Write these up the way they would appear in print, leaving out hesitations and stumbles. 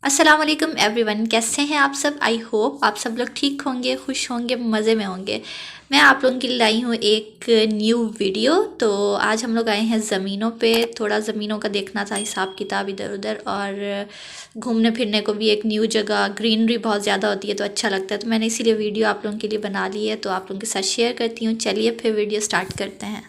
अस्सलाम वालेकुम एवरीवन, कैसे हैं आप सब। आई होप आप सब लोग ठीक होंगे, खुश होंगे, मज़े में होंगे। मैं आप लोगों के लिए लाई हूँ एक न्यू वीडियो। तो आज हम लोग आए हैं ज़मीनों पे, थोड़ा ज़मीनों का देखना था हिसाब किताब इधर उधर, और घूमने फिरने को भी। एक न्यू जगह, ग्रीनरी बहुत ज़्यादा होती है तो अच्छा लगता है, तो मैंने इसीलिए वीडियो आप लोगों के लिए बना ली है, तो आप लोगों के साथ शेयर करती हूँ। चलिए फिर वीडियो स्टार्ट करते हैं।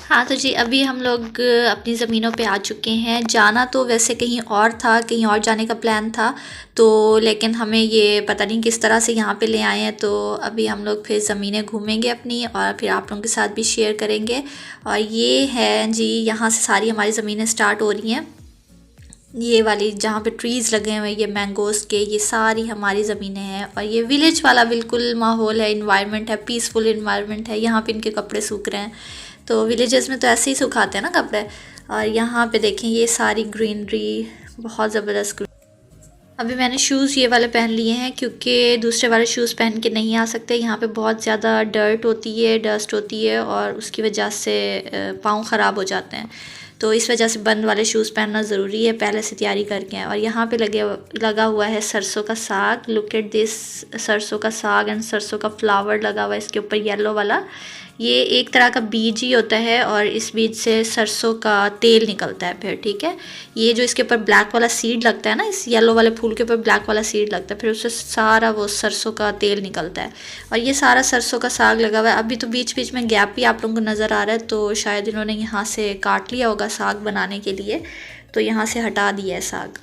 हाँ तो जी, अभी हम लोग अपनी ज़मीनों पे आ चुके हैं। जाना तो वैसे कहीं और था, कहीं और जाने का प्लान था, तो लेकिन हमें ये पता नहीं किस तरह से यहाँ पे ले आए हैं। तो अभी हम लोग फिर ज़मीनें घूमेंगे अपनी, और फिर आप लोगों के साथ भी शेयर करेंगे। और ये है जी, यहाँ से सारी हमारी ज़मीनें स्टार्ट हो रही हैं। ये वाली जहाँ पे ट्रीज़ लगे हुए हैं, ये मैंगोज़ के, ये सारी हमारी ज़मीनें हैं। और ये विलेज वाला बिल्कुल माहौल है, इन्वायरमेंट है, पीसफुल इन्वायरमेंट है। यहाँ पे इनके कपड़े सूख रहे हैं, तो विलेजेस में तो ऐसे ही सुखाते हैं ना कपड़े। और यहाँ पे देखें ये सारी ग्रीनरी, बहुत ज़बरदस्त। अभी मैंने शूज़ ये वाले पहन लिए हैं, क्योंकि दूसरे वाले शूज़ पहन के नहीं आ सकते। यहाँ पे बहुत ज़्यादा डर्ट होती है, डस्ट होती है, और उसकी वजह से पाँव ख़राब हो जाते हैं। तो इस वजह से बंद वाले शूज़ पहनना ज़रूरी है, पहले से तैयारी करके हैं। और यहाँ पे लगा हुआ है सरसों का साग। लुक एट दिस, सरसों का साग एंड सरसों का फ्लावर लगा हुआ है इसके ऊपर, येलो वाला। ये एक तरह का बीज ही होता है, और इस बीज से सरसों का तेल निकलता है फिर, ठीक है। ये जो इसके ऊपर ब्लैक वाला सीड लगता है ना, इस येलो वाले फूल के ऊपर ब्लैक वाला सीड लगता है, फिर उससे सारा वो सरसों का तेल निकलता है। और ये सारा सरसों का साग लगा हुआ है। अभी तो बीच बीच में गैप भी आप लोगों को नज़र आ रहा है, तो शायद इन्होंने यहाँ से काट लिया होगा साग बनाने के लिए, तो यहाँ से हटा दिया है साग।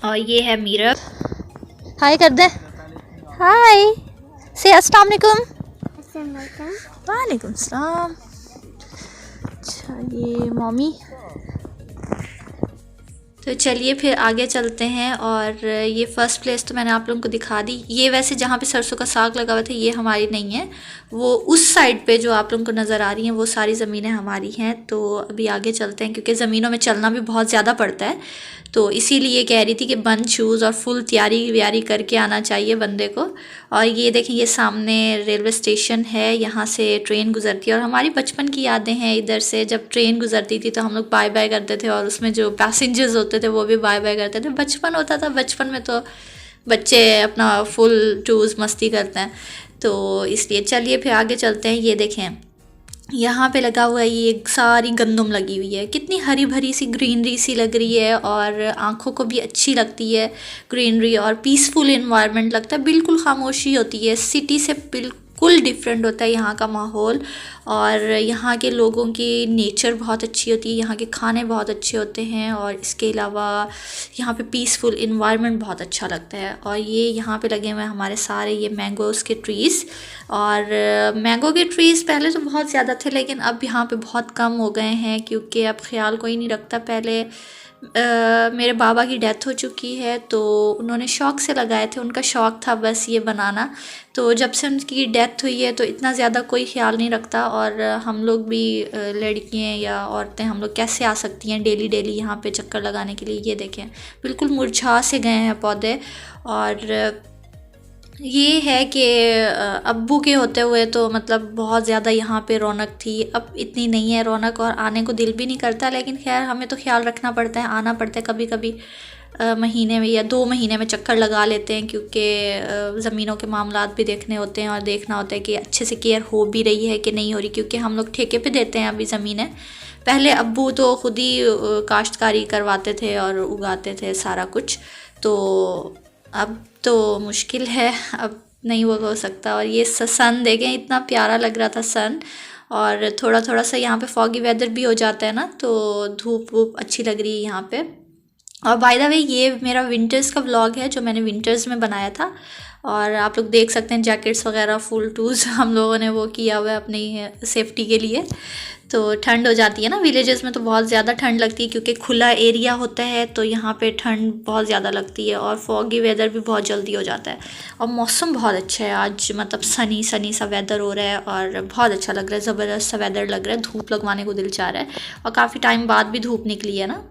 और ये है मीरा, हाय कर दे, हाय से अस्सलाम वालेकुम। वालेकुम सलाम। अच्छा ये मम्मी। तो चलिए फिर आगे चलते हैं। और ये फ़र्स्ट प्लेस तो मैंने आप लोगों को दिखा दी। ये वैसे जहाँ पे सरसों का साग लगा हुआ था, ये हमारी नहीं है। वो उस साइड पे जो आप लोगों को नज़र आ रही हैं, वो सारी ज़मीनें हमारी हैं। तो अभी आगे चलते हैं, क्योंकि ज़मीनों में चलना भी बहुत ज़्यादा पड़ता है, तो इसीलिए कह रही थी कि बंद शूज़ और फुल तैयारी व्यारी करके आना चाहिए बंदे को। और ये देखें, ये सामने रेलवे स्टेशन है, यहाँ से ट्रेन गुजरती है। और हमारी बचपन की यादें हैं इधर से, जब ट्रेन गुजरती थी तो हम लोग बाय बाय करते थे, और उसमें जो पैसेंजर्स होते थे वो भी बाय बाय करते थे। बचपन होता था, बचपन में तो बच्चे अपना फुल टूज मस्ती करते हैं, तो इसलिए चलिए फिर आगे चलते हैं। ये देखें, यहाँ पे लगा हुआ है, ये सारी गंदम लगी हुई है, कितनी हरी भरी सी ग्रीनरी सी लग रही है, और आँखों को भी अच्छी लगती है ग्रीनरी, और पीसफुल इन्वायरमेंट लगता है। बिल्कुल खामोशी होती है, सिटी से बिल्कुल डिफरेंट होता है यहाँ का माहौल। और यहाँ के लोगों की नेचर बहुत अच्छी होती है, यहाँ के खाने बहुत अच्छे होते हैं, और इसके अलावा यहाँ पे पीसफुल इन्वायरमेंट बहुत अच्छा लगता है। और ये यहाँ पे लगे हुए हैं हमारे सारे ये मैंगोज़ के ट्रीज़। और मैंगो के ट्रीज़ पहले तो बहुत ज़्यादा थे, लेकिन अब यहाँ पे बहुत कम हो गए हैं, क्योंकि अब ख्याल कोई नहीं रखता। पहले मेरे बाबा की डेथ हो चुकी है, तो उन्होंने शौक़ से लगाए थे, उनका शौक़ था बस ये बनाना। तो जब से उनकी डेथ हुई है तो इतना ज़्यादा कोई ख्याल नहीं रखता। और हम लोग भी लड़कियाँ या औरतें, हम लोग कैसे आ सकती हैं डेली डेली यहाँ पे चक्कर लगाने के लिए। ये देखें, बिल्कुल मुरझा से गए हैं पौधे। और ये है कि अब्बू के होते हुए तो मतलब बहुत ज़्यादा यहाँ पे रौनक थी, अब इतनी नहीं है रौनक, और आने को दिल भी नहीं करता। लेकिन खैर, हमें तो ख्याल रखना पड़ता है, आना पड़ता है कभी कभी। महीने में या 2 महीने में चक्कर लगा लेते हैं, क्योंकि ज़मीनों के मामलात भी देखने होते हैं, और देखना होता है कि अच्छे से केयर हो भी रही है कि नहीं हो रही, क्योंकि हम लोग ठेके पे देते हैं अभी ज़मीनें। पहले अब्बू तो ख़ुद ही काश्तकारी करवाते थे और उगाते थे सारा कुछ, तो अब तो मुश्किल है, अब नहीं वो हो सकता। और ये सन देखें, इतना प्यारा लग रहा था सन। और थोड़ा थोड़ा सा यहाँ पे फॉगी वेदर भी हो जाता है ना, तो धूप वूप अच्छी लग रही है यहाँ पे। और बाय द वे, ये मेरा विंटर्स का व्लॉग है जो मैंने विंटर्स में बनाया था। और आप लोग देख सकते हैं जैकेट्स वगैरह, फुल टूल्स हम लोगों ने वो किया हुआ है अपनी सेफ्टी के लिए। तो ठंड हो जाती है ना, विलेजेस में तो बहुत ज़्यादा ठंड लगती है, क्योंकि खुला एरिया होता है, तो यहाँ पे ठंड बहुत ज़्यादा लगती है। और फॉगी वेदर भी बहुत जल्दी हो जाता है। और मौसम बहुत अच्छा है आज, मतलब सनी सनी सा वेदर हो रहा है, और बहुत अच्छा लग रहा है, ज़बरदस्त सा वेदर लग रहा है। धूप लगवाने को दिल चाह रहा है, और काफ़ी टाइम बाद भी धूप निकली है ना।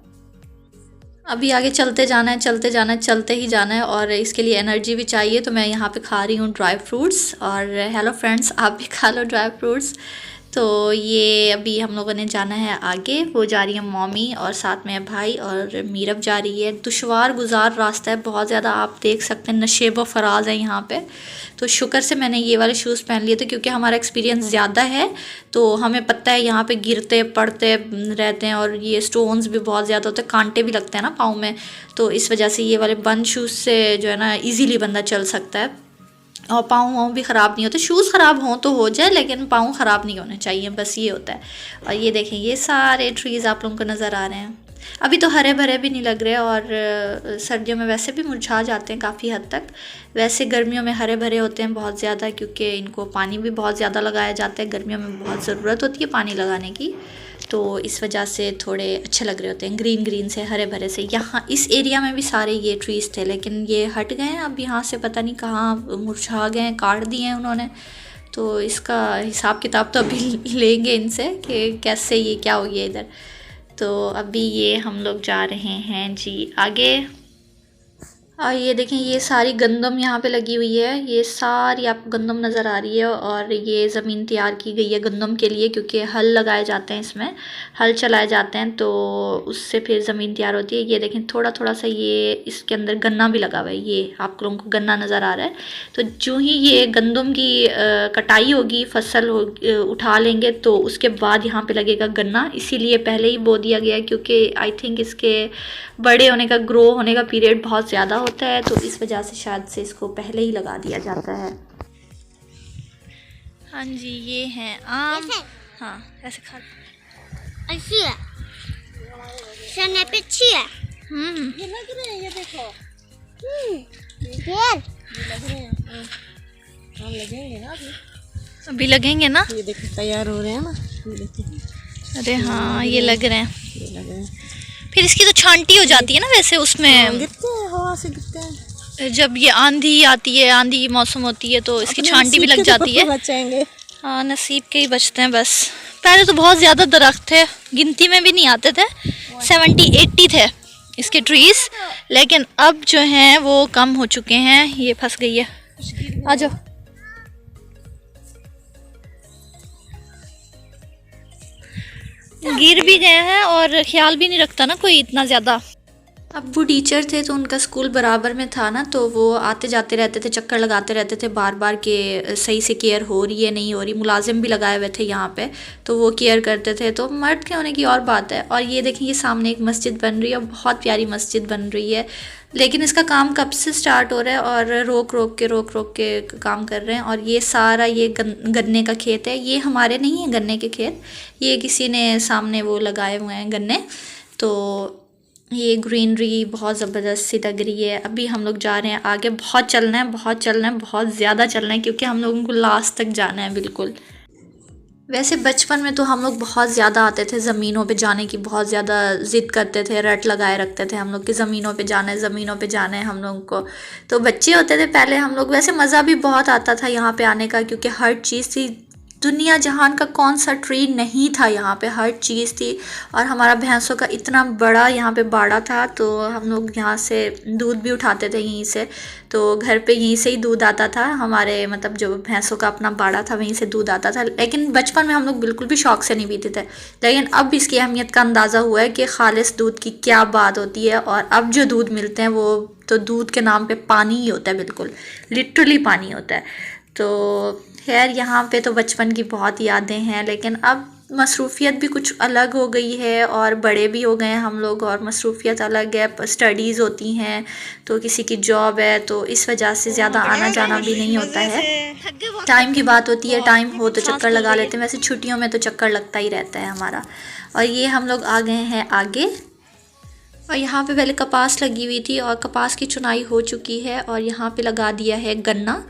अभी आगे चलते जाना है, चलते जाना है, चलते ही जाना है, और इसके लिए एनर्जी भी चाहिए। तो मैं यहाँ पे खा रही हूँ ड्राई फ्रूट्स। और हेलो फ्रेंड्स, आप भी खा लो ड्राई फ्रूट्स। तो ये अभी हम लोगों ने जाना है आगे। वो जा रही है मम्मी और साथ में भाई, और मीरब जा रही है। दुश्वार गुजार रास्ता है बहुत ज़्यादा, आप देख सकते हैं नशेब व फराज है यहाँ पे। तो शुक्र से मैंने ये वाले शूज़ पहन लिए थे क्योंकि हमारा एक्सपीरियंस ज़्यादा है, तो हमें पता है यहाँ पे गिरते पड़ते रहते हैं और ये स्टोन्स भी बहुत ज़्यादा होते हैं, कांटे भी लगते हैं ना पाँव में। तो इस वजह से ये वाले बंद शूज़ से जो है ना ईज़िली बंदा चल सकता है और पाँव भी ख़राब नहीं होते। शूज़ ख़राब हों तो हो जाए लेकिन पाँव ख़राब नहीं होने चाहिए, बस ये होता है। और ये देखें ये सारे ट्रीज़ आप लोगों को नज़र आ रहे हैं। अभी तो हरे भरे भी नहीं लग रहे और सर्दियों में वैसे भी मुरझा जाते हैं काफ़ी हद तक। वैसे गर्मियों में हरे भरे होते हैं बहुत ज़्यादा क्योंकि इनको पानी भी बहुत ज़्यादा लगाया जाता है। गर्मियों में बहुत ज़रूरत होती है पानी लगाने की, तो इस वजह से थोड़े अच्छे लग रहे होते हैं ग्रीन ग्रीन से, हरे भरे से। यहाँ इस एरिया में भी सारे ये ट्रीज़ थे लेकिन ये हट गए हैं अब, यहाँ से पता नहीं कहाँ मुरझा गए हैं, काट दिए हैं उन्होंने। तो इसका हिसाब किताब तो अभी लेंगे इनसे कि कैसे ये क्या हो गया इधर। तो अभी ये हम लोग जा रहे हैं जी आगे। और ये देखें ये सारी गंदम यहाँ पे लगी हुई है, ये सारी आपको गंदम नज़र आ रही है। और ये ज़मीन तैयार की गई है गंदम के लिए क्योंकि हल लगाए जाते हैं, इसमें हल चलाए जाते हैं तो उससे फिर ज़मीन तैयार होती है। ये देखें थोड़ा थोड़ा सा ये इसके अंदर गन्ना भी लगा हुआ है, ये आप लोगों को गन्ना नज़र आ रहा है। तो जो ही ये गंदम की कटाई होगी, फसल उठा लेंगे तो उसके बाद यहाँ पर लगेगा गन्ना। इसीलिए पहले ही बो दिया गया क्योंकि आई थिंक इसके बड़े होने का, ग्रो होने का पीरियड बहुत ज़्यादा होता है, तो इस वजह से शायद से इसको पहले ही लगा दिया जाता है। हाँ जी ये हैं आम। हाँ ऐसे खा अच्छी है, चने पे अच्छी है। ये लग रहे हैं, ये देखो फिर ये लग रहे हैं। हम लगेंगे ना अभी लगेंगे ना, ये देखो तैयार हो रहे हैं ना, ये देखो। अरे हाँ ये लग रहे हैं। ये लग रहे हैं, फिर इसकी तो छांटी हो जाती है ना वैसे उसमें, गिरते हैं हवा से गिरते हैं। जब ये आंधी आती है, आंधी की मौसम होती है तो इसकी अपने छांटी भी नसीब लग के जाती है। तो बचेंगे। हाँ नसीब के ही बचते हैं बस। पहले तो बहुत ज़्यादा दरख्त थे, गिनती में भी नहीं आते थे, 70-80 थे इसके ट्रीज, लेकिन अब जो हैं वो कम हो चुके हैं। ये फंस गई है, आ जाओ। गिर भी गए हैं और ख्याल भी नहीं रखता ना कोई इतना ज़्यादा। अब वो टीचर थे तो उनका स्कूल बराबर में था ना, तो वो आते जाते रहते थे, चक्कर लगाते रहते थे बार बार के सही से केयर हो रही है नहीं हो रही। मुलाजिम भी लगाए हुए थे यहाँ पे तो वो केयर करते थे, तो मर्द के होने की और बात है। और ये देखें ये सामने एक मस्जिद बन रही है, बहुत प्यारी मस्जिद बन रही है, लेकिन इसका काम कब से स्टार्ट हो रहा है और रोक रोक के काम कर रहे हैं। और ये सारा ये गन्ने का खेत है, ये हमारे नहीं है गन्ने के खेत, ये किसी ने सामने वो लगाए हुए हैं गन्ने। तो ये ग्रीनरी बहुत ज़बरदस्त सी लग रही है। अभी हम लोग जा रहे हैं आगे, बहुत चलना है, बहुत चलना है, बहुत ज़्यादा चलना है क्योंकि हम लोगों को लास्ट तक जाना है बिल्कुल। वैसे बचपन में तो हम लोग बहुत ज़्यादा आते थे, ज़मीनों पे जाने की बहुत ज़्यादा ज़िद करते थे, रट लगाए रखते थे हम लोग कि ज़मीनों पे जाना है, ज़मीनों पे जाना है हम लोगों को। तो बच्चे होते थे पहले हम लोग, वैसे मज़ा भी बहुत आता था यहाँ पे आने का क्योंकि हर चीज़ थी, दुनिया जहान का कौन सा ट्री नहीं था यहाँ पे, हर चीज़ थी। और हमारा भैंसों का इतना बड़ा यहाँ पे बाड़ा था तो हम लोग यहाँ से दूध भी उठाते थे यहीं से, तो घर पे यहीं से ही दूध आता था हमारे, मतलब जो भैंसों का अपना बाड़ा था वहीं से दूध आता था। लेकिन बचपन में हम लोग बिल्कुल भी शौक़ से नहीं पीते थे, लेकिन अब इसकी अहमियत का अंदाज़ा हुआ है कि ख़ालिस दूध की क्या बात होती है। और अब जो दूध मिलते हैं वो तो दूध के नाम पर पानी ही होता है, बिल्कुल लिटरली पानी होता है। तो खैर यहाँ पे तो बचपन की बहुत यादें हैं, लेकिन अब मसरूफ़ियत भी कुछ अलग हो गई है और बड़े भी हो गए हैं हम लोग और मसरूफ़ियत अलग है, स्टडीज़ होती हैं तो किसी की जॉब है, तो इस वजह से ज़्यादा आना जाना भी नहीं होता है। टाइम की बात होती है, टाइम हो तो चक्कर लगा लेते हैं, वैसे छुट्टियों में तो चक्कर लगता ही रहता है हमारा। और ये हम लोग आ गए हैं आगे, और यहाँ पे पहले कपास लगी हुई थी और कपास की चुनाई हो चुकी है और यहाँ पे लगा दिया है गन्ना,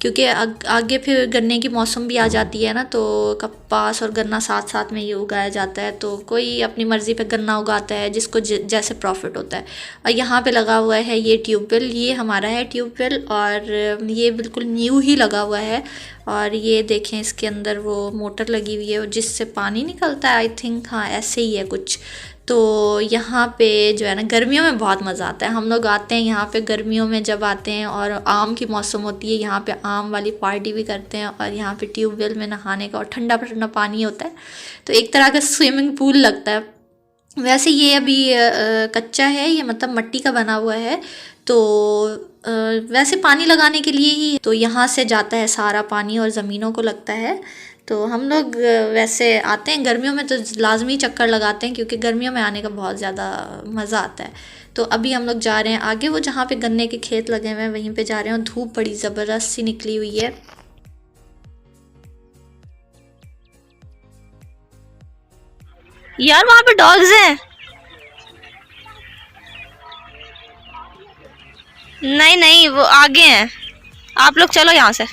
क्योंकि आगे फिर गन्ने की मौसम भी आ जाती है ना, तो कपास और गन्ना साथ साथ में ये उगाया जाता है। तो कोई अपनी मर्ज़ी पे गन्ना उगाता है जिसको जैसे प्रॉफिट होता है। और यहाँ पे लगा हुआ है ये ट्यूबवेल, ये हमारा है ट्यूबवेल और ये बिल्कुल न्यू ही लगा हुआ है। और ये देखें इसके अंदर वो मोटर लगी हुई है जिससे पानी निकलता है, आई थिंक हाँ ऐसे ही है कुछ। तो यहाँ पे जो है ना गर्मियों में बहुत मज़ा आता है, हम लोग आते हैं यहाँ पे गर्मियों में जब आते हैं और आम की मौसम होती है, यहाँ पे आम वाली पार्टी भी करते हैं और यहाँ पे ट्यूबवेल में नहाने का और ठंडा ना पानी होता है, तो एक तरह का स्विमिंग पूल लगता है। वैसे ये अभी कच्चा है, ये मतलब मिट्टी का बना हुआ है, तो वैसे पानी लगाने के लिए ही, तो यहाँ से जाता है सारा पानी और ज़मीनों को लगता है। तो हम लोग वैसे आते हैं गर्मियों में तो लाजमी चक्कर लगाते हैं, क्योंकि गर्मियों में आने का बहुत ज़्यादा मज़ा आता है। तो अभी हम लोग जा रहे हैं आगे, वो जहाँ पे गन्ने के खेत लगे हुए हैं वहीं पे जा रहे हैं। धूप बड़ी ज़बरदस्त सी निकली हुई है। यार वहाँ पे डॉग्स हैं। नहीं नहीं, वो आगे हैं, आप लोग चलो यहाँ से।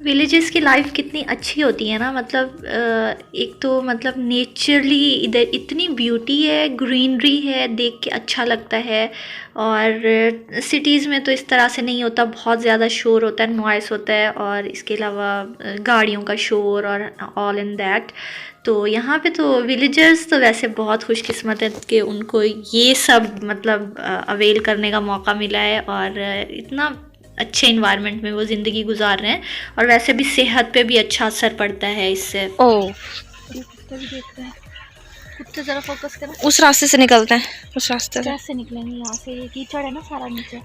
विलेजेस की लाइफ कितनी अच्छी होती है ना, मतलब एक तो मतलब नेचरली इधर इतनी ब्यूटी है, ग्रीनरी है, देख के अच्छा लगता है। और सिटीज़ में तो इस तरह से नहीं होता, बहुत ज़्यादा शोर होता है, नॉइस होता है, और इसके अलावा गाड़ियों का शोर और ऑल इन दैट। तो यहाँ पे तो विलेजर्स तो वैसे बहुत खुशकिस्मत है कि उनको ये सब मतलब अवेल करने का मौका मिला है, और इतना अच्छे इन्वायरमेंट में वो ज़िंदगी गुजार रहे हैं। और वैसे भी सेहत पे भी अच्छा असर पड़ता है इससे। ओ, कुत्ते ज़रा फोकस करें, उस रास्ते से निकलते हैं, उस रास्ते से कैसे निकलेंगे यहाँ से, ये कीचड़ है ना सारा नीचे।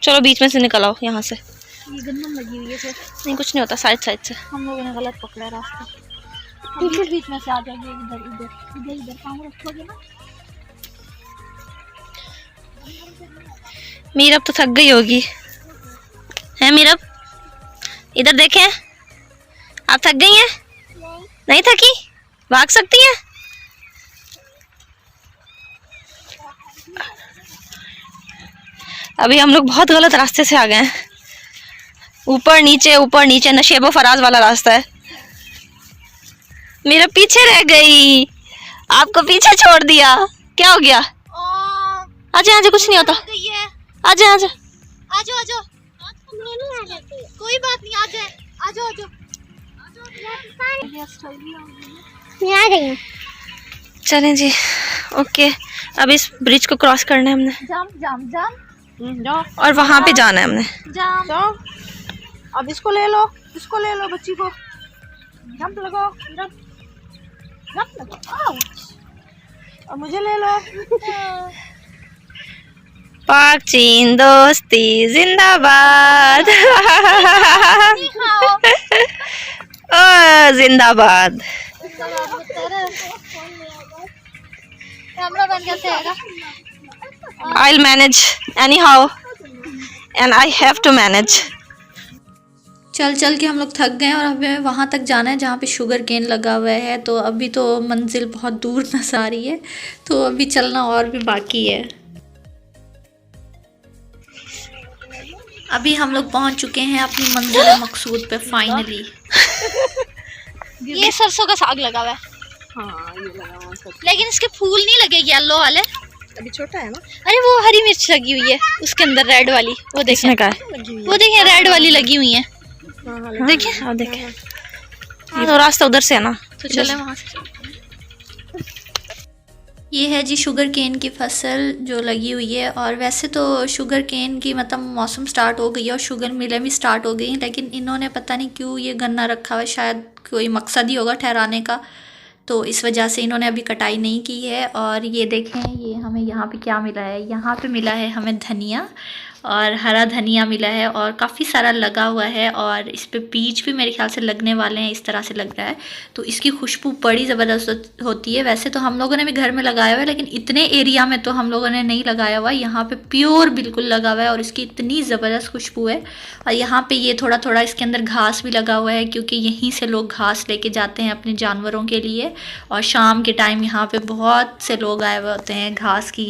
चलो बीच में से निकल आओ यहाँ से। ये गंदम लगी हुई है, फिर नहीं कुछ नहीं होता, साइड साइड से। हम लोगों ने गलत पकड़ा रास्ता। हम बीच में से आ जाएंगे, इधर इधर इधर इधर काम रखोगे ना। मीरब तो थक गई होगी, है मीरब? इधर देखें, आप थक गई हैं? नहीं थकी? भाग सकती हैं? अभी हम लोग बहुत गलत रास्ते से आ गए हैं, ऊपर नीचे नशेबो फराज वाला रास्ता है। मेरे पीछे रह गई, आपको पीछे छोड़ दिया, क्या हो गया? आजा आजा, कुछ नहीं होता, आजा आजा आजो आजो, कोई बात नहीं, आ जाए, आजो आजो, आ रही हूँ। चलें जी, ओके। अब इस ब्रिज को क्रॉस करना है हमने, जंप जंप जंप जाओ और वहां पे जाना है हमने। जंप। जाओ, अब इसको ले लो बच्ची को। जंप लगाओ, जंप लगाओ, और मुझे ले लो। पाक चीन दोस्ती जिंदाबाद। ओ जिंदाबाद। कैमरा बन कैसे आएगा? I'll manage anyhow and I have to manage. चल चल के हम लोग थक गए और हमें वहाँ तक जाना है जहाँ पे शुगर केन लगा हुआ है। तो अभी तो मंजिल बहुत दूर नजर आ रही है, तो अभी चलना और भी बाकी है। अभी हम लोग पहुँच चुके हैं अपनी मंजिल मकसूद पे फाइनली। ये सरसों का साग लगा हुआ है। हाँ, ये लगा हुआ है, लेकिन इसके फूल नहीं लगे येलो वाले। अभी छोटा है ना। अरे वो हरी मिर्च लगी हुई है उसके अंदर, रेड वाली, वो देखें का वो देखें रेड वाली लगी हुई है। देखिए, आप देखें, तो रास्ता उधर से है ना, तो चले वहाँ से। ये है जी शुगर केन की फसल जो लगी हुई है। और वैसे तो शुगर केन की मतलब मौसम स्टार्ट हो गई है और शुगर मिलें भी स्टार्ट हो गई हैं, लेकिन इन्होंने पता नहीं क्यों ये गन्ना रखा हुआ है, शायद कोई मकसद ही होगा ठहराने का, तो इस वजह से इन्होंने अभी कटाई नहीं की है। और ये देखें, ये हमें यहाँ पे क्या मिला है, यहाँ पे मिला है हमें धनिया, और हरा धनिया मिला है, और काफ़ी सारा लगा हुआ है, और इस पे बीज भी मेरे ख्याल से लगने वाले हैं, इस तरह से लग रहा है। तो इसकी खुशबू बड़ी ज़बरदस्त होती है। वैसे तो हम लोगों ने भी घर में लगाया हुआ है, लेकिन इतने एरिया में तो हम लोगों ने नहीं लगाया हुआ, यहाँ पे प्योर बिल्कुल लगा हुआ है, और इसकी इतनी ज़बरदस्त खुशबू है। और यहाँ पे ये थोड़ा थोड़ा इसके अंदर घास भी लगा हुआ है, क्योंकि यहीं से लोग घास लेके जाते हैं अपने जानवरों के लिए। और शाम के टाइम यहाँ पे बहुत से लोग आए हुए होते हैं घास की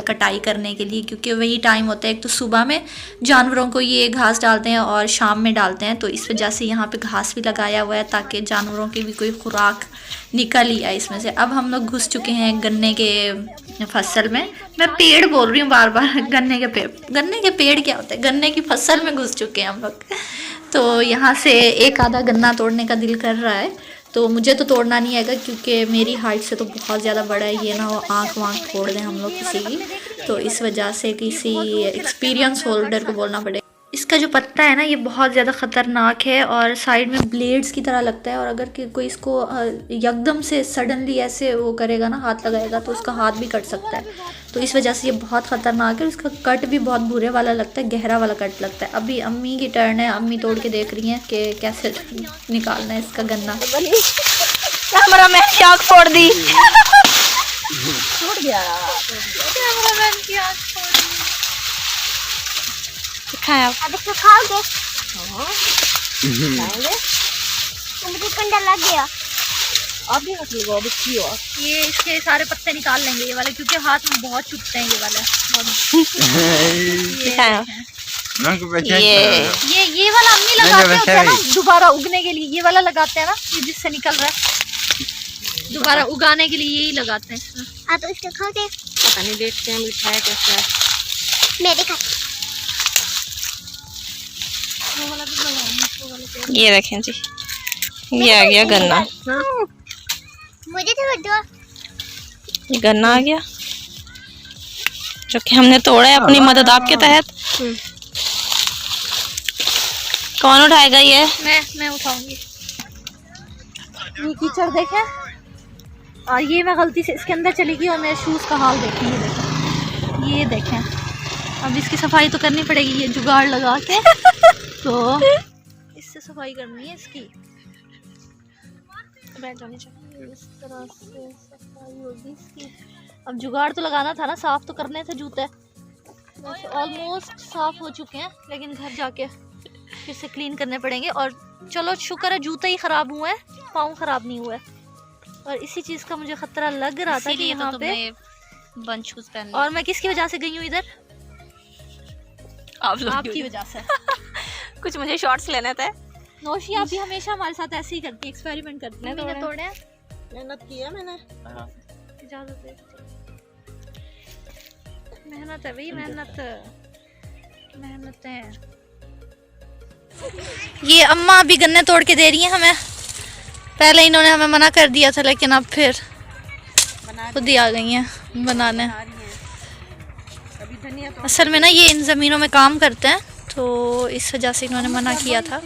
कटाई करने के लिए, क्योंकि वही टाइम होता है, एक तो सुबह में जानवरों को ये घास डालते हैं और शाम में डालते हैं, तो इस वजह से यहाँ पे घास भी लगाया हुआ है, ताकि जानवरों की भी कोई खुराक निकल ही आए इसमें से। अब हम लोग घुस चुके हैं गन्ने के फसल में। मैं पेड़ बोल रही हूँ बार बार, गन्ने के पेड़ क्या होता है, गन्ने की फसल में घुस चुके हैं हम लोग। तो यहाँ से एक आधा गन्ना तोड़ने का दिल कर रहा है, तो मुझे तो तोड़ना नहीं आएगा, क्योंकि मेरी हाइट से तो बहुत ज़्यादा बड़ा है, ये ना वो आँख वाँख फोड़ दें हम लोग किसी की। तो इस वजह से किसी एक्सपीरियंस होल्डर को बोलना पड़ेगा। इसका जो पत्ता है ना ये बहुत ज़्यादा ख़तरनाक है और साइड में ब्लेड्स की तरह लगता है, और अगर कोई इसको एकदम से सडनली ऐसे वो करेगा ना, हाथ लगाएगा, तो उसका हाथ भी कट सकता है। तो इस वजह से ये बहुत ख़तरनाक है। इसका कट भी बहुत बुरे वाला लगता है, गहरा वाला कट लगता है। अभी अम्मी की टर्न है, अम्मी तोड़ के देख रही हैं कि कैसे निकालना है इसका गन्ना। कैमरा मैन की आँख फोड़ दी। टूट गया। कैमरामैन की आँख फोड़ दी। दिखाएं आप। अब इसको खाओगे? खाएंगे। तो मुझे कंडा लग गया। आप भी हाथ लगाओ बच्ची हो। ये इसके सारे पत्ते निकाल लेंगे ये वाले, क्योंकि हाथ में बहुत चुभते हैं ये वाले। दिखाएं आप। ये वाला अम्मी लगाते हैं ना दोबारा उगने के लिए, ये वाला लगाते हैं ना, ये जिससे निकल रहा है दोबारा उगाने के लिए यही लगाते हैं। आप तो इसको खाओगे? पता नहीं देखते हैं मिठा है कैसा है। मैं दिखा। ये देखें जी, ये आ गया गन्ना। मुझे तो दो। ये गन्ना आ गया जो कि हमने तोड़ा है अपनी मदद आपके तहत। कौन उठाएगा ये? मैं उठाऊंगी। ये कीचड़ देखें, और ये मैं गलती से इसके अंदर चली गई और मेरे शूज़ का हाल देखें। ये देखें, अब इसकी सफाई तो करनी पड़ेगी, ये जुगाड़ लगा के। तो इससे सफाई करनी है इसकी। इस तरह से सफाई होगी इसकी। अब जुगाड़ तो लगाना था ना, साफ तो करने थे जूते। ऑलमोस्ट साफ हो चुके हैं, लेकिन घर जाके फिर से क्लीन करने पड़ेंगे। और चलो शुक्र है जूते ही खराब हुए हैं, पाँव खराब नहीं हुए। और इसी चीज़ का मुझे खतरा लग रहा था कि यहाँ पे बंद शूज पहन। और मैं किसकी वजह से गई हूँ इधर? आपकी वजह से। कुछ मुझे शॉर्ट्स लेने थे। नौशी आप भी हमेशा हमारे साथ ऐसे ही करती है, एक्सपेरिमेंट करती है। मैंने तोड़े हैं, मेहनत की है मैंने। इजाजत दे। मेहनत है भाई, मेहनत है। ये अम्मा अभी गन्ने तोड़ के दे रही हैं हमें। पहले इन्होंने हमें मना कर दिया था, लेकिन अब फिर खुद ही आ गई हैं बनाने। असल में ना ये इन ज़मीनों में काम करते हैं, तो इस वजह से इन्होंने मना किया था।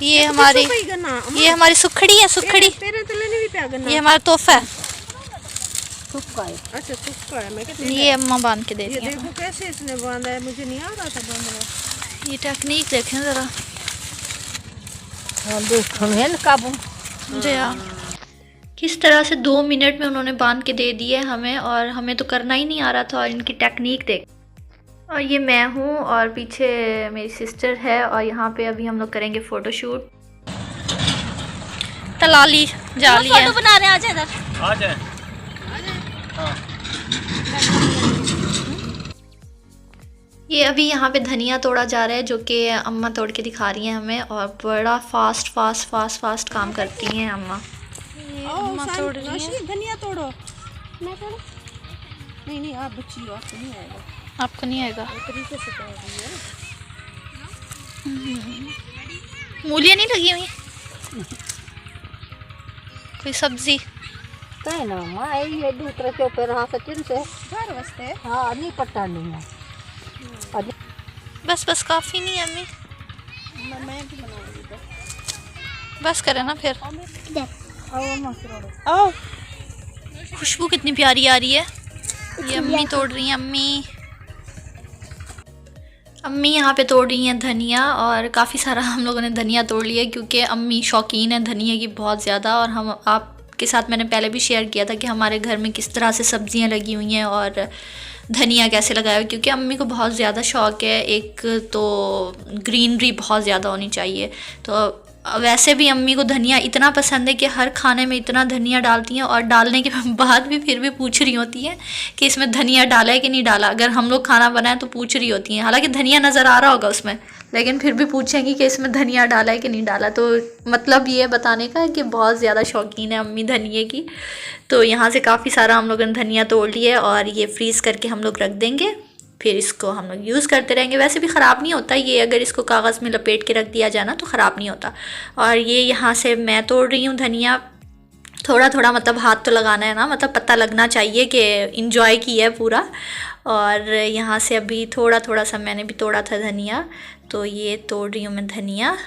ये हमारी सुखड़ी है, सुखड़ी। ये हमारा तोहफा है। अच्छा सुक्का है। मैं ये अम्मा बांध के देती हैं। देखो कैसे इसने बांधा है, मुझे नहीं आ रहा था बांधना। ये टेक्निक देखें ज़रा। काबू किस तरह से 2 मिनट में उन्होंने बांध के दे दिए हमें, और हमें तो करना ही नहीं आ रहा था। और इनकी टेक्निक देख। और ये मैं हूँ और पीछे मेरी सिस्टर है, और यहाँ पे अभी हम लोग करेंगे फ़ोटोशूट। तलाली जाली है। फोटो बना रहे हैं, आ जाए। ये अभी यहाँ पे धनिया तोड़ा जा रहा है, जो कि अम्मा तोड़ के दिखा रही हैं हमें। और बड़ा फास्ट काम करती हैं अम्मा। अम्मा तोड़ रही है। धनिया तोड़ो। मैं तोड़ो? नहीं आप बच्ची हो, आपको नहीं आएगा। आपको नहीं आएगा? तरीके से तोड़ रही है। मूलियाँ नहीं लगी हुई? कोई सब्जी? ना माँ ये दूसरे के ऊपर हाँ सचिन से घर वास्ते। हाँ नहीं पता नहीं है। बस काफ़ी नहीं है अम्मी? मैं भी बनाऊंगी बस करें ना फिर। आओ खुशबू कितनी प्यारी आ रही है। ये अम्मी तोड़ रही हैं। अम्मी यहाँ पे तोड़ रही हैं धनिया, और काफ़ी सारा हम लोगों ने धनिया तोड़ लिया, क्योंकि अम्मी शौकीन है धनिया की बहुत ज़्यादा। और हम आपके साथ मैंने पहले भी शेयर किया था कि हमारे घर में किस तरह से सब्जियाँ लगी हुई हैं और धनिया कैसे लगाया, क्योंकि अम्मी को बहुत ज़्यादा शौक़ है। एक तो ग्रीनरी बहुत ज़्यादा होनी चाहिए। तो वैसे भी अम्मी को धनिया इतना पसंद है कि हर खाने में इतना धनिया डालती हैं, और डालने के बाद भी फिर भी पूछ रही होती हैं कि इसमें धनिया डाला है कि नहीं डाला। अगर हम लोग खाना बनाएं तो पूछ रही होती हैं, हालांकि धनिया नज़र आ रहा होगा उसमें, लेकिन फिर भी पूछेंगी कि इसमें धनिया डाला है कि नहीं डाला। तो मतलब ये बताने का है कि बहुत ज़्यादा शौकीन है अम्मी धनिए की। तो यहाँ से काफ़ी सारा हम लोगों ने धनिया तोड़ लिया, और ये फ्रीज़ करके हम लोग रख देंगे। फिर इसको हम लोग यूज़ करते रहेंगे। वैसे भी ख़राब नहीं होता ये, अगर इसको कागज़ में लपेट के रख दिया जाए ना तो ख़राब नहीं होता। और ये यहाँ से मैं तोड़ रही हूँ धनिया, थोड़ा थोड़ा मतलब हाथ तो लगाना है ना, मतलब पता लगना चाहिए कि इंजॉय किया है पूरा। और यहाँ से अभी थोड़ा थोड़ा सा मैंने भी तोड़ा था धनिया, तो ये तोड़ रही हूँ मैं धनिया।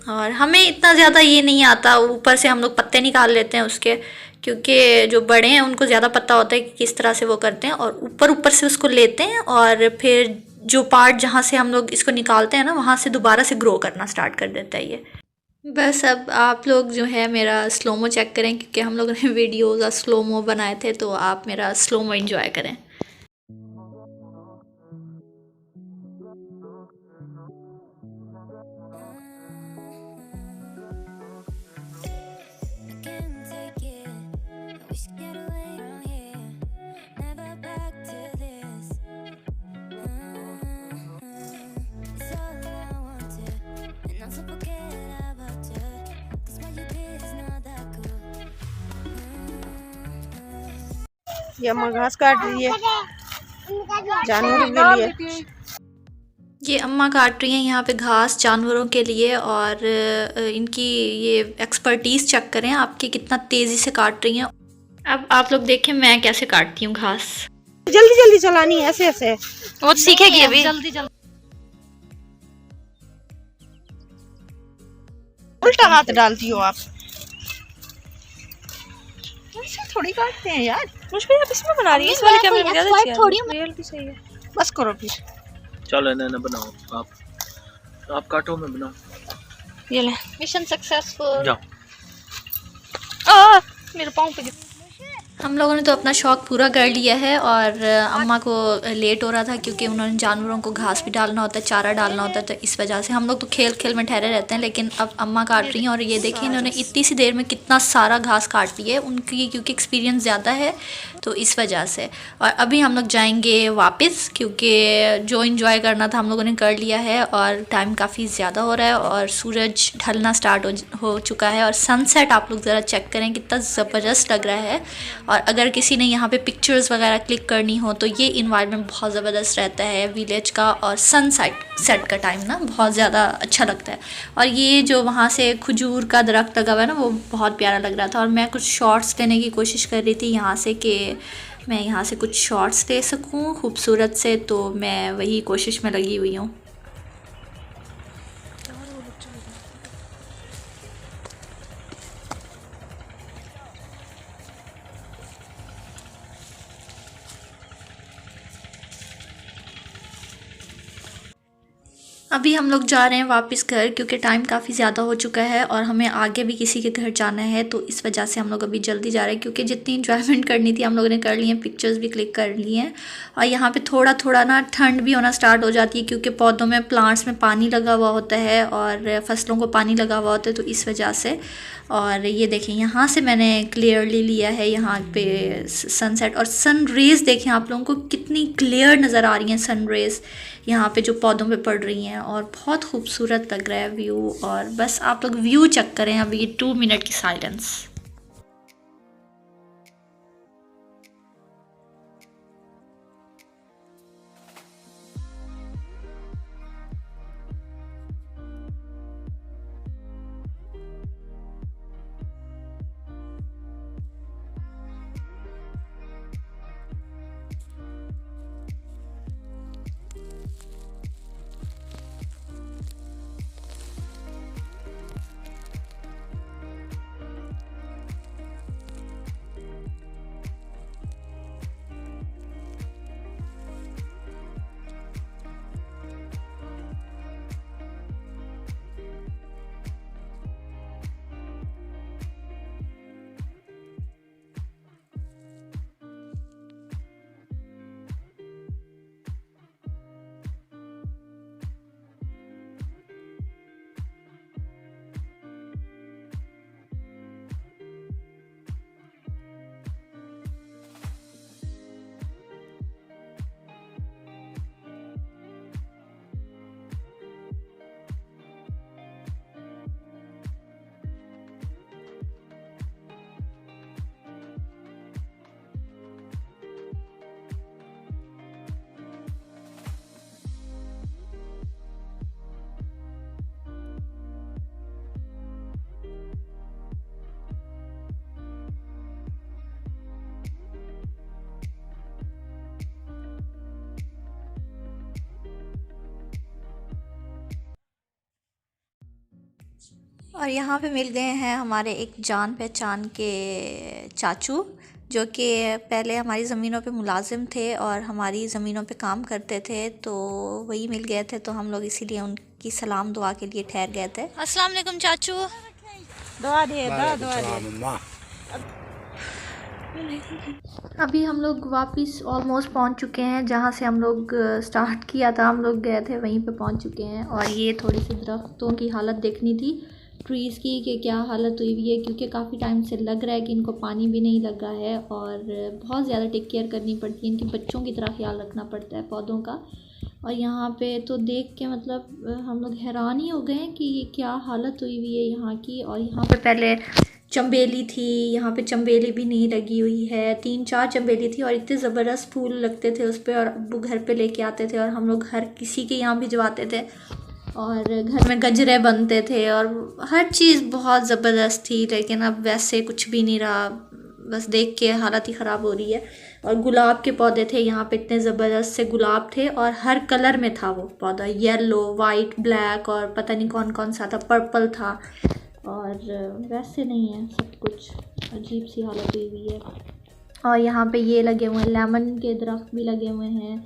और हमें इतना ज़्यादा ये नहीं आता, ऊपर से हम लोग पत्ते निकाल लेते हैं उसके, क्योंकि जो बड़े हैं उनको ज़्यादा पता होता है कि किस तरह से वो करते हैं, और ऊपर ऊपर से उसको लेते हैं और फिर जो पार्ट जहाँ से हम लोग इसको निकालते हैं ना, वहाँ से दोबारा से ग्रो करना स्टार्ट कर देता है ये। बस अब आप लोग जो है मेरा स्लोमो चेक करें, क्योंकि हम लोगों ने वीडियोज़ स्लोमो बनाए थे, तो आप मेरा स्लोमो एंजॉय करें। ये अम्मा घास काट रही है जानवरों के लिए। ये अम्मा काट रही हैं यहाँ पे घास जानवरों के लिए, और इनकी ये एक्सपर्टीज़ चेक करें आपके कितना तेज़ी से काट रही हैं। अब आप लोग देखें मैं कैसे काटती हूँ घास। जल्दी जल्दी चलानी है, ऐसे ऐसे वो सीखेगी अभी। उल्टा हाथ डालती हो आप, ऐसे थोड़ी काटते हैं यार। मुश्किल आप इसमें बना रही है, इस वाले कैमरे में ज्यादा अच्छी है। थोड़ी रियल भी सही है। बस करो फिर। चलो ना बनाओ, आप काटो, मैं बनाऊं। ये ले मिशन सक्सेसफुल। जाओ। मेरे पाँव पे हम लोगों ने तो अपना शौक़ पूरा कर लिया है, और अम्मा को लेट हो रहा था क्योंकि उन्होंने जानवरों को घास भी डालना होता है, चारा डालना होता है, तो इस वजह से हम लोग तो खेल खेल में ठहरे रहते हैं। लेकिन अब अम्मा काट रही हैं, और ये देखिए इन्होंने इतनी सी देर में कितना सारा घास काट लिया है उनकी, क्योंकि एक्सपीरियंस ज़्यादा है तो इस वजह से। और अभी हम लोग जाएंगे वापस, क्योंकि जो इन्जॉय करना था हम लोगों ने कर लिया है, और टाइम काफ़ी ज़्यादा हो रहा है और सूरज ढलना स्टार्ट हो चुका है। और सनसेट आप लोग ज़रा चेक करें कितना ज़बरदस्त लग रहा है। और अगर किसी ने यहाँ पे पिक्चर्स वगैरह क्लिक करनी हो तो ये इन्वायरमेंट बहुत ज़बरदस्त रहता है विलेज का, और सेट का टाइम ना बहुत ज़्यादा अच्छा लगता है। और ये जो वहाँ से खजूर का दरख्त लगा हुआ है ना, वो बहुत प्यारा लग रहा था। और मैं कुछ शॉट्स लेने की कोशिश कर रही थी यहाँ से, कि मैं यहाँ से कुछ शॉट्स ले सकूँ खूबसूरत से, तो मैं वही कोशिश में लगी हुई हूँ। अभी हम लोग जा रहे हैं वापस घर, क्योंकि टाइम काफ़ी ज़्यादा हो चुका है और हमें आगे भी किसी के घर जाना है, तो इस वजह से हम लोग अभी जल्दी जा रहे हैं। क्योंकि जितनी इंजॉयमेंट करनी थी हम लोगों ने कर ली है, पिक्चर्स भी क्लिक कर ली हैं। और यहाँ पे थोड़ा थोड़ा ना ठंड भी होना स्टार्ट हो जाती है, क्योंकि पौधों में, प्लांट्स में पानी लगा हुआ होता है और फसलों को पानी लगा हुआ होता है, तो इस वजह से। और ये देखें यहाँ से मैंने क्लियरली लिया है यहाँ पे सनसेट, और सन रेज़ देखें आप लोगों को कितनी क्लियर नज़र आ रही हैं सन रेज़ यहाँ पे जो पौधों पे पड़ रही हैं, और बहुत खूबसूरत लग रहा है व्यू। और बस आप लोग व्यू चेक करें, अभी 2 मिनट की साइलेंस। और यहाँ पे मिल गए हैं हमारे एक जान पहचान के चाचू, जो कि पहले हमारी ज़मीनों पे मुलाजिम थे और हमारी ज़मीनों पे काम करते थे, तो वही मिल गए थे। तो हम लोग इसीलिए उनकी सलाम दुआ के लिए ठहर गए थे। अस्सलाम वालेकुम चाचू। दुआ दे दुआ दे। अभी हम लोग वापस ऑलमोस्ट पहुंच चुके हैं, जहां से हम लोग स्टार्ट किया था। हम लोग गए थे वहीं पे पहुंच चुके हैं। और ये थोड़ी सी दरख्तों की हालत देखनी थी, ट्रीज़ की, कि क्या हालत हुई हुई है, क्योंकि काफ़ी टाइम से लग रहा है कि इनको पानी भी नहीं लगा है और बहुत ज़्यादा टेक केयर करनी पड़ती है, इनके बच्चों की तरह ख्याल रखना पड़ता है पौधों का। और यहाँ पे तो देख के मतलब हम लोग हैरान ही हो गए हैं कि ये क्या हालत हुई हुई है यहाँ की। और यहाँ पे पहले चंबेली थी, यहाँ पे चंबेली भी नहीं लगी हुई है, 3-4 चंबेली थी और इतने ज़बरदस्त फूल लगते थे उस पर। और अब्बू घर पे लेके आते थे और हम लोग हर किसी के यहाँ भिजवाते थे और घर में गजरे बनते थे और हर चीज़ बहुत ज़बरदस्त थी। लेकिन अब वैसे कुछ भी नहीं रहा, बस देख के हालत ही ख़राब हो रही है। और गुलाब के पौधे थे यहाँ पे, इतने ज़बरदस्त से गुलाब थे और हर कलर में था वो पौधा, येलो, वाइट, ब्लैक और पता नहीं कौन कौन सा था, पर्पल था। और वैसे नहीं है, सब कुछ अजीब सी हालत हुई हुई है। और यहाँ पे ये लगे हुए हैं, लेमन के दरख्त भी लगे हुए हैं।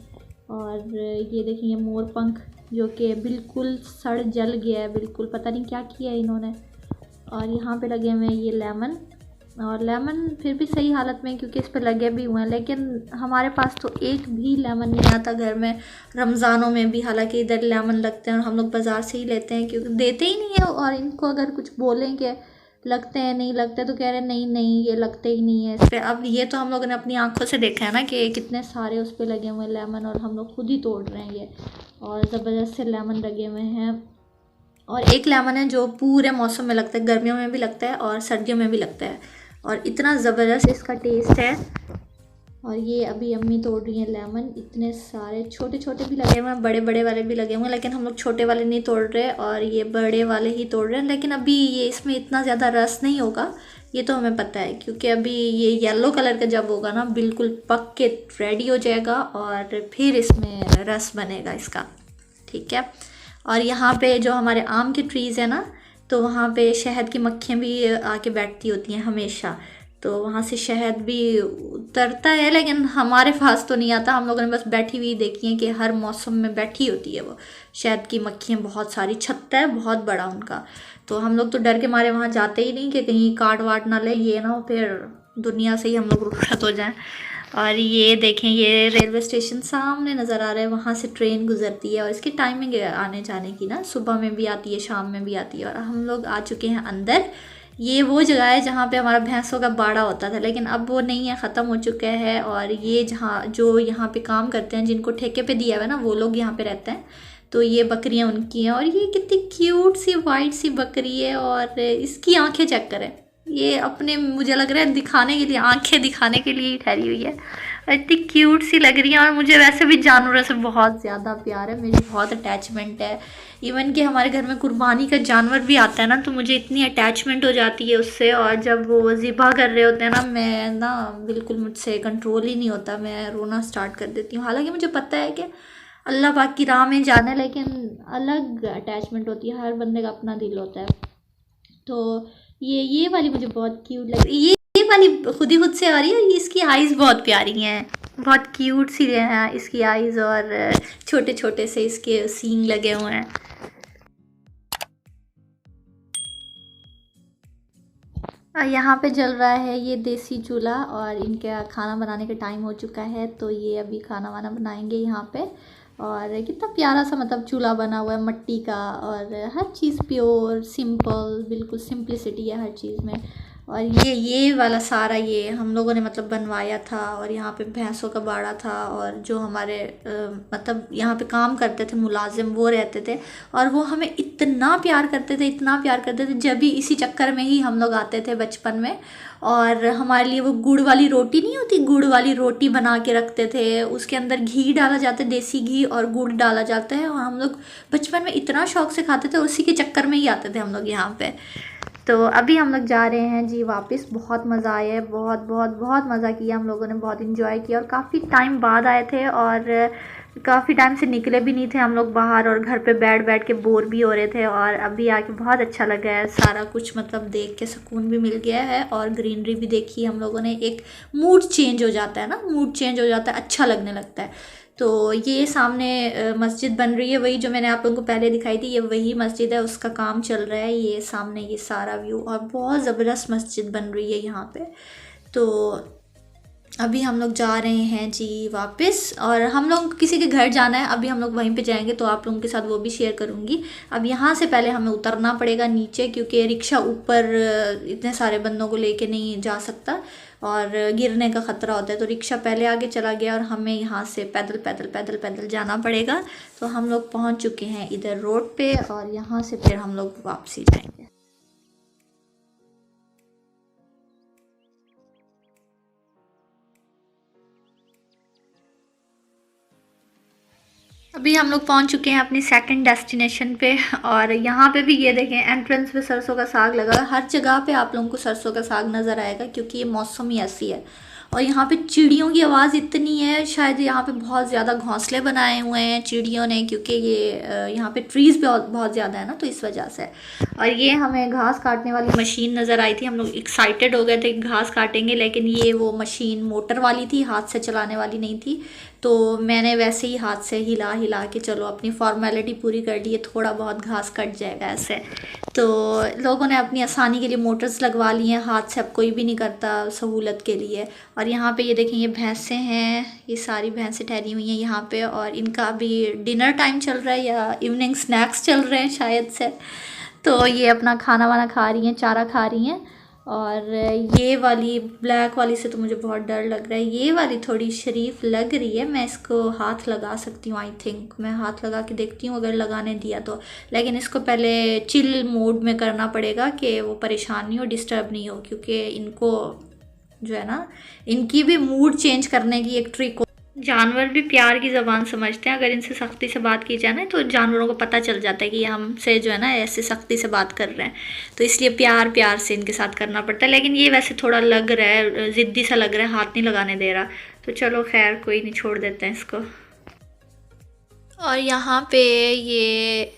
और ये देखिए ये मोर पंख जो कि बिल्कुल सड़ जल गया है, बिल्कुल पता नहीं क्या किया है इन्होंने। और यहाँ पे लगे हुए हैं ये लेमन, और लेमन फिर भी सही हालत में क्योंकि इस पर लगे भी हुए हैं। लेकिन हमारे पास तो एक भी लेमन नहीं आता घर में रमज़ानों में भी, हालांकि इधर लेमन लगते हैं और हम लोग बाज़ार से ही लेते हैं क्योंकि देते ही नहीं है। और इनको अगर कुछ बोलेंगे लगते हैं, नहीं लगते तो कह रहे हैं नहीं नहीं ये लगते ही नहीं है इस पर। अब ये तो हम लोगों ने अपनी आंखों से देखा है ना कि कितने सारे उस पर लगे हुए हैं लेमन, और हम लोग खुद ही तोड़ रहे हैं ये। और ज़बरदस्त से लेमन लगे हुए हैं। और एक लेमन है जो पूरे मौसम में लगता है, गर्मियों में भी लगता है और सर्दियों में भी लगता है, और इतना ज़बरदस्त इसका टेस्ट है। और ये अभी अम्मी तोड़ रही हैं लेमन, इतने सारे छोटे छोटे भी लगे हुए हैं, बड़े बड़े वाले भी लगे हुए हैं, लेकिन हम लोग छोटे वाले नहीं तोड़ रहे और ये बड़े वाले ही तोड़ रहे हैं। लेकिन अभी ये इसमें इतना ज़्यादा रस नहीं होगा, ये तो हमें पता है, क्योंकि अभी ये येलो कलर का जब होगा ना बिल्कुल पक के रेडी हो जाएगा और फिर इसमें रस बनेगा इसका, ठीक है। और यहाँ पे जो हमारे आम के ट्रीज़ है ना, तो वहाँ पे शहद की मक्खियाँ भी आके बैठती होती हैं हमेशा, तो वहाँ से शहद भी उतरता है, लेकिन हमारे पास तो नहीं आता। हम लोगों ने बस बैठी हुई देखी है कि हर मौसम में बैठी होती है वो शहद की मक्खियाँ, बहुत सारी, छत्ता है बहुत बड़ा उनका। तो हम लोग तो डर के मारे वहाँ जाते ही नहीं कि कहीं काट वाट ना ले, ये ना हो फिर दुनिया से ही हम लोग रुखसत हो जाएं। और ये देखें ये रेलवे स्टेशन सामने नज़र आ रहा है, वहाँ से ट्रेन गुजरती है और इसकी टाइमिंग है आने जाने की ना, सुबह में भी आती है शाम में भी आती है। और हम लोग आ चुके हैं अंदर। ये वो जगह है जहाँ पे हमारा भैंसों का बाड़ा होता था, लेकिन अब वो नहीं है, ख़त्म हो चुका है। और ये जहाँ जो यहाँ पे काम करते हैं, जिनको ठेके पे दिया हुआ है ना, वो लोग यहाँ पे रहते हैं। तो ये बकरियाँ उनकी हैं और ये कितनी क्यूट सी वाइट सी बकरी है और इसकी आंखें चेक करें, ये अपने मुझे लग रहा है दिखाने के लिए, आंखें दिखाने के लिए ही ठहरी हुई है और इतनी क्यूट सी लग रही है। और मुझे वैसे भी जानवरों से बहुत ज़्यादा प्यार है, मेरी बहुत अटैचमेंट है। इवन कि हमारे घर में कुर्बानी का जानवर भी आता है ना, तो मुझे इतनी अटैचमेंट हो जाती है उससे। और जब वो ज़िबा कर रहे होते हैं ना, मैं ना बिल्कुल मुझसे कंट्रोल ही नहीं होता, मैं रोना स्टार्ट कर देती हूँ। हालांकि मुझे पता है कि अल्लाह पाक की राह में जाना है, लेकिन अलग अटैचमेंट होती है, हर बंदे का अपना दिल होता है। तो ये वाली मुझे बहुत क्यूट लग रही है, ये वाली खुद ही खुद से आ रही है। इसकी आइज़ बहुत प्यारी हैं, बहुत क्यूट सी हैं इसकी आइज़, और छोटे छोटे से इसके सींग लगे हुए हैं। यहाँ पे जल रहा है ये देसी चूल्हा और इनका खाना बनाने का टाइम हो चुका है, तो ये अभी खाना वाना बनाएंगे यहाँ पे। और कितना प्यारा सा मतलब चूल्हा बना हुआ है मिट्टी का, और हर चीज़ प्योर सिंपल, बिल्कुल सिंप्लिसिटी है हर चीज़ में। और ये वाला सारा ये हम लोगों ने मतलब बनवाया था। और यहाँ पे भैंसों का बाड़ा था, और जो हमारे मतलब यहाँ पे काम करते थे मुलाजिम वो रहते थे, और वो हमें इतना प्यार करते थे, इतना प्यार करते थे। जब भी इसी चक्कर में ही हम लोग आते थे बचपन में, और हमारे लिए वो गुड़ वाली रोटी नहीं होती, गुड़ वाली रोटी बना के रखते थे, उसके अंदर घी डाला जाता है, देसी घी और गुड़ डाला जाता है, और हम लोग बचपन में इतना शौक से खाते थे, उसी के चक्कर में ही आते थे हम लोग यहाँ पे। तो अभी हम लोग जा रहे हैं जी वापस। बहुत मज़ा आया है, बहुत बहुत बहुत मज़ा किया हम लोगों ने, बहुत इन्जॉय किया, और काफ़ी टाइम बाद आए थे और काफ़ी टाइम से निकले भी नहीं थे हम लोग बाहर, और घर पे बैठ बैठ के बोर भी हो रहे थे, और अभी आके बहुत अच्छा लगा है। सारा कुछ मतलब देख के सुकून भी मिल गया है, और ग्रीनरी भी देखी हम लोगों ने। एक मूड चेंज हो जाता है ना, मूड चेंज हो जाता है, अच्छा लगने लगता है। तो ये सामने मस्जिद बन रही है, वही जो मैंने आप लोगों को पहले दिखाई थी, ये वही मस्जिद है, उसका काम चल रहा है। ये सामने ये सारा व्यू, और बहुत ज़बरदस्त मस्जिद बन रही है यहाँ पे। तो अभी हम लोग जा रहे हैं जी वापस, और हम लोग को किसी के घर जाना है, अभी हम लोग वहीं पे जाएंगे, तो आप लोगों के साथ वो भी शेयर करूँगी। अब यहाँ से पहले हमें उतरना पड़ेगा नीचे, क्योंकि रिक्शा ऊपर इतने सारे बंदों को लेके नहीं जा सकता और गिरने का ख़तरा होता है। तो रिक्शा पहले आगे चला गया, और हमें यहाँ से पैदल पैदल पैदल पैदल जाना पड़ेगा। तो हम लोग पहुँच चुके हैं इधर रोड पे, और यहाँ से फिर हम लोग वापसी जाएंगे। अभी हम लोग पहुंच चुके हैं अपनी सेकंड डेस्टिनेशन पे, और यहाँ पे भी ये देखें एंट्रेंस पे सरसों का साग लगा है। हर जगह पे आप लोगों को सरसों का साग नज़र आएगा, क्योंकि ये मौसम ही ऐसी है। और यहाँ पे चिड़ियों की आवाज़ इतनी है, शायद यहाँ पे बहुत ज़्यादा घोंसले बनाए हुए हैं चिड़ियों ने, क्योंकि ये यहाँ पे ट्रीज़ भी बहुत ज़्यादा है ना, तो इस वजह से। और ये हमें घास काटने वाली मशीन नज़र आई थी, हम लोग एक्साइटेड हो गए थे कि घास काटेंगे, लेकिन ये वो मशीन मोटर वाली थी, हाथ से चलाने वाली नहीं थी। तो मैंने वैसे ही हाथ से हिला हिला के चलो अपनी फॉर्मेलिटी पूरी कर ली है, थोड़ा बहुत घास कट जाएगा ऐसे। तो लोगों ने अपनी आसानी के लिए मोटर्स लगवा ली हैं, हाथ से अब कोई भी नहीं करता सहूलत के लिए। और यहाँ पे ये देखें, ये भैंसें हैं, ये सारी भैंसें ठहरी हुई हैं यहाँ पे, और इनका अभी डिनर टाइम चल रहा है या इवनिंग स्नैक्स चल रहे हैं शायद से। तो ये अपना खाना वाना खा रही हैं, चारा खा रही हैं। और ये वाली ब्लैक वाली से तो मुझे बहुत डर लग रहा है, ये वाली थोड़ी शरीफ लग रही है, मैं इसको हाथ लगा सकती हूँ। आई थिंक मैं हाथ लगा के देखती हूँ अगर लगाने दिया तो, लेकिन इसको पहले चिल मोड में करना पड़ेगा कि वो परेशान नहीं हो, डिस्टर्ब नहीं हो, क्योंकि इनको जो है ना, इनकी भी मूड चेंज करने की एक ट्रिक। जानवर भी प्यार की ज़बान समझते हैं, अगर इनसे सख्ती से बात की जाए ना तो जानवरों को पता चल जाता है कि ये हमसे जो है ना ऐसे सख्ती से बात कर रहे हैं, तो इसलिए प्यार प्यार से इनके साथ करना पड़ता है। लेकिन ये वैसे थोड़ा लग रहा है, ज़िद्दी सा लग रहा है, हाथ नहीं लगाने दे रहा, तो चलो खैर कोई नहीं, छोड़ देते हैं इसको। और यहाँ पे ये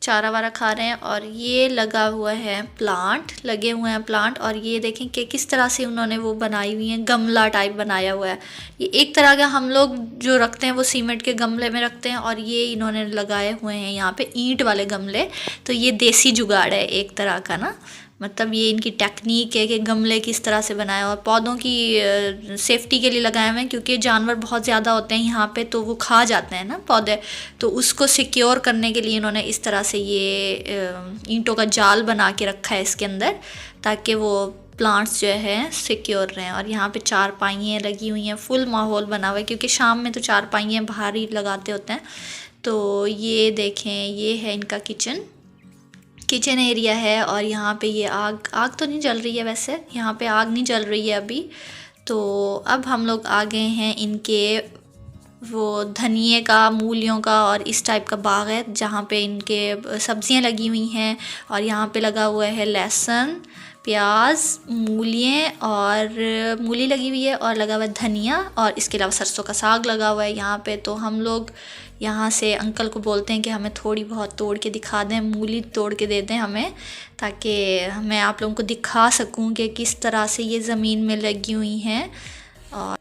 चारा वारा खा रहे हैं, और ये लगा हुआ है प्लांट, लगे हुए हैं प्लांट। और ये देखें कि किस तरह से उन्होंने वो बनाई हुई है, गमला टाइप बनाया हुआ है। ये एक तरह का हम लोग जो रखते हैं वो सीमेंट के गमले में रखते हैं, और ये इन्होंने लगाए हुए हैं यहाँ पे ईंट वाले गमले। तो ये देसी जुगाड़ है एक तरह का ना, मतलब ये इनकी टेक्निक है कि गमले किस तरह से बनाए, और पौधों की सेफ्टी के लिए लगाए हुए हैं, क्योंकि जानवर बहुत ज़्यादा होते हैं यहाँ पे, तो वो खा जाते हैं ना पौधे, तो उसको सिक्योर करने के लिए इन्होंने इस तरह से ये ईंटों का जाल बना के रखा है इसके अंदर, ताकि वो प्लांट्स जो है सिक्योर रहें। और यहाँ पे चारपाइयाँ लगी हुई हैं, फुल माहौल बना हुआ है, क्योंकि शाम में तो चारपाइयाँ बाहर ही लगाते होते हैं। तो ये देखें, ये है इनका किचन एरिया है, और यहाँ पे ये आग तो नहीं जल रही है, वैसे यहाँ पे आग नहीं जल रही है अभी। तो अब हम लोग आ गए हैं इनके वो धनिए का, मूलियों का और इस टाइप का बाग है, जहाँ पे इनके सब्जियाँ लगी हुई हैं। और यहाँ पे लगा हुआ है लहसुन, प्याज, मूलियाँ, और मूली लगी हुई है, और लगा हुआ है धनिया, और इसके अलावा सरसों का साग लगा हुआ है यहाँ पे। तो हम लोग यहाँ से अंकल को बोलते हैं कि हमें थोड़ी बहुत तोड़ के दिखा दें, मूली तोड़ के दे दें हमें, ताकि मैं आप लोगों को दिखा सकूं कि किस तरह से ये ज़मीन में लगी हुई हैं। और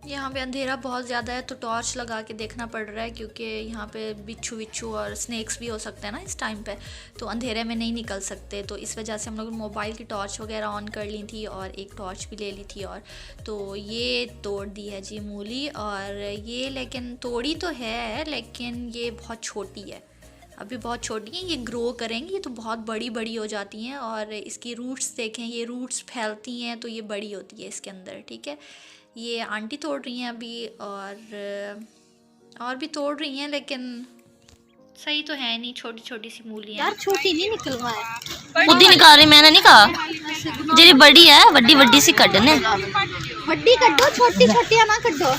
यहाँ पे अंधेरा बहुत ज़्यादा है, तो टॉर्च लगा के देखना पड़ रहा है, क्योंकि यहाँ पे बिच्छू और स्नेक्स भी हो सकते हैं ना इस टाइम पे, तो अंधेरे में नहीं निकल सकते। तो इस वजह से हम लोग मोबाइल की टॉर्च वगैरह ऑन कर ली थी, और एक टॉर्च भी ले ली थी। और तो ये तोड़ दी है जी मूली, और ये लेकिन तोड़ी तो है, लेकिन ये बहुत छोटी है, अभी बहुत छोटी हैं, ये ग्रो करेंगी तो बहुत बड़ी बड़ी हो जाती हैं। और इसकी रूट्स देखें, ये रूट्स फैलती हैं तो ये बड़ी होती है इसके अंदर, ठीक है। ये आंटी तोड़ रही हैं अभी, और भी तोड़ रही हैं, लेकिन सही तो है नहीं, छोटी छोटी सी मूली यार, छोटी नहीं निकलवाए, खुद ही निकाल रही, मैंने नहीं कहा। जी बड़ी है, वड्डी वड्डी सी कटने, वड्डी कटो, छोटी छोटी ना कटो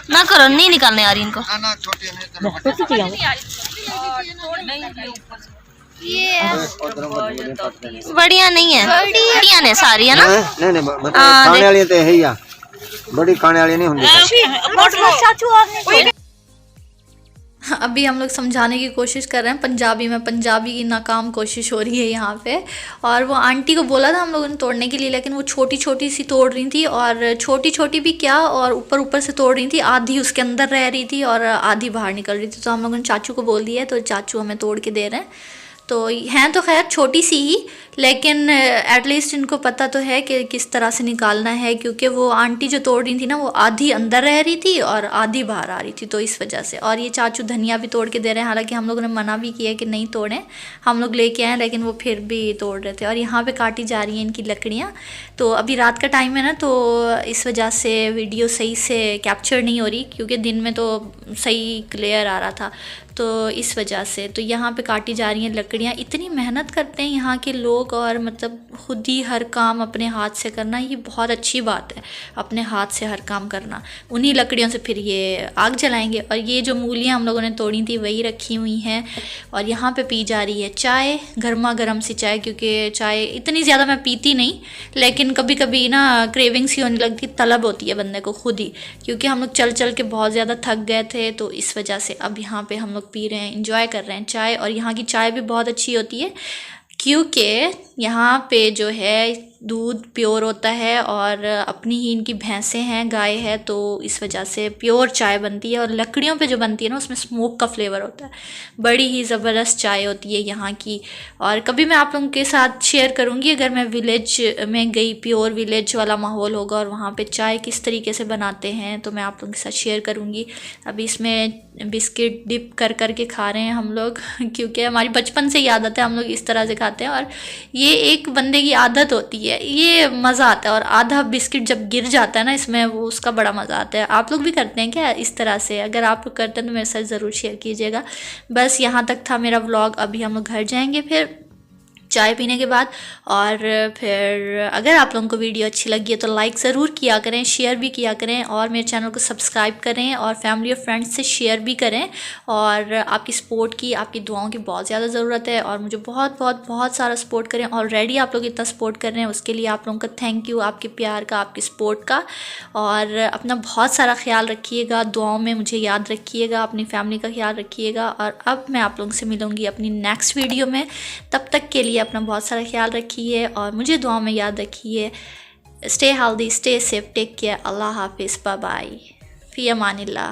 ना करो, नहीं निकालने आ रही इनको। ये बढ़िया नहीं है, बढ़िया ने सारी है ना, नहीं खाने वाली तो है ही। बड़ी खाने वाली नहीं होंगी। चाचू आपने अभी हम लोग समझाने की कोशिश कर रहे हैं पंजाबी में, पंजाबी की नाकाम कोशिश हो रही है यहाँ पे। और वो आंटी को बोला था हम लोगों ने तोड़ने के लिए, लेकिन वो छोटी छोटी सी तोड़ रही थी, और छोटी छोटी भी क्या, और ऊपर ऊपर से तोड़ रही थी, आधी उसके अंदर रह रही थी और आधी बाहर निकल रही थी। तो हम लोगों ने चाचू को बोल दिया है, तो चाचू हमें तोड़ के दे रहे हैं। तो हैं तो खैर छोटी सी ही, लेकिन एटलीस्ट इनको पता तो है कि किस तरह से निकालना है, क्योंकि वो आंटी जो तोड़ रही थी ना, वो आधी अंदर रह रही थी और आधी बाहर आ रही थी, तो इस वजह से। और ये चाचू धनिया भी तोड़ के दे रहे हैं, हालांकि हम लोगों ने मना भी किया कि नहीं तोड़ें, हम लोग लेके आए, लेकिन वो फिर भी तोड़ रहे थे। और यहाँ पे काटी जा रही हैं इनकी लकड़ियाँ। तो अभी रात का टाइम है ना, तो इस वजह से वीडियो सही से कैप्चर नहीं हो रही, क्योंकि दिन में तो सही क्लियर आ रहा था, तो इस वजह से। तो यहाँ पे काटी जा रही हैं लकड़ियाँ। इतनी मेहनत करते हैं यहाँ के लोग, और मतलब खुद ही हर काम अपने हाथ से करना, ये बहुत अच्छी बात है, अपने हाथ से हर काम करना। उन्हीं लकड़ियों से फिर ये आग जलाएंगे। और ये जो मूलियाँ हम लोगों ने तोड़ी थी वही रखी हुई हैं। और यहाँ पे पी जा रही है चाय, गर्मा गर्म सी चाय, क्योंकि चाय इतनी ज़्यादा मैं पीती नहीं, लेकिन कभी कभी ना क्रेविंग्स ही होने लगती, तलब होती है बंदे को खुद ही, क्योंकि हम लोग चल चल के बहुत ज़्यादा थक गए थे, तो इस वजह से। अब यहाँ पे हम लोग पी रहे हैं, एंजॉय कर रहे हैं चाय। और यहाँ की चाय भी बहुत अच्छी होती है, क्योंकि यहाँ पे जो है दूध प्योर होता है, और अपनी ही इनकी भैंसें हैं, गाय है, तो इस वजह से प्योर चाय बनती है। और लकड़ियों पे जो बनती है ना, उसमें स्मोक का फ्लेवर होता है। बड़ी ही ज़बरदस्त चाय होती है यहाँ की। और कभी मैं आप लोगों के साथ शेयर करूँगी, अगर मैं विलेज में गई, प्योर विलेज वाला माहौल होगा, और वहाँ पे चाय किस तरीके से बनाते हैं, तो मैं आप लोगों के साथ शेयर करूँगी। अभी इसमें बिस्किट डिप कर कर के खा रहे हैं हम लोग, क्योंकि हमारी बचपन से ही आदत है, हम लोग इस तरह से खाते हैं। और ये एक बंदे की आदत होती है, ये मज़ा आता है। और आधा बिस्किट जब गिर जाता है ना इसमें, वो उसका बड़ा मज़ा आता है। आप लोग भी करते हैं क्या इस तरह से? अगर आप लोग करते हैं तो मेरे साथ ज़रूर शेयर कीजिएगा। बस यहाँ तक था मेरा व्लॉग। अभी हम लोग घर जाएंगे फिर चाय पीने के बाद। और फिर अगर आप लोगों को वीडियो अच्छी लगी है तो लाइक ज़रूर किया करें, शेयर भी किया करें, और मेरे चैनल को सब्सक्राइब करें, और फैमिली और फ्रेंड्स से शेयर भी करें। और आपकी सपोर्ट की, आपकी दुआओं की बहुत ज़्यादा ज़रूरत है, और मुझे बहुत बहुत बहुत सारा सपोर्ट करें। ऑलरेडी आप लोग इतना सपोर्ट कर रहे हैं, उसके लिए आप लोगों का थैंक यू, आपके प्यार का, आपकी सपोर्ट का। और अपना बहुत सारा ख्याल रखिएगा, दुआओं में मुझे याद रखिएगा, अपनी फैमिली का ख्याल रखिएगा। और अब मैं आप लोगों से मिलूँगी अपनी नेक्स्ट वीडियो में। तब तक के लिए अपना बहुत सारा ख्याल रखिए, और मुझे दुआ में याद रखिए। Stay healthy, stay safe, take care. Allah हाफिज़, बाय बाय, फ़ी अमानिल्लाह।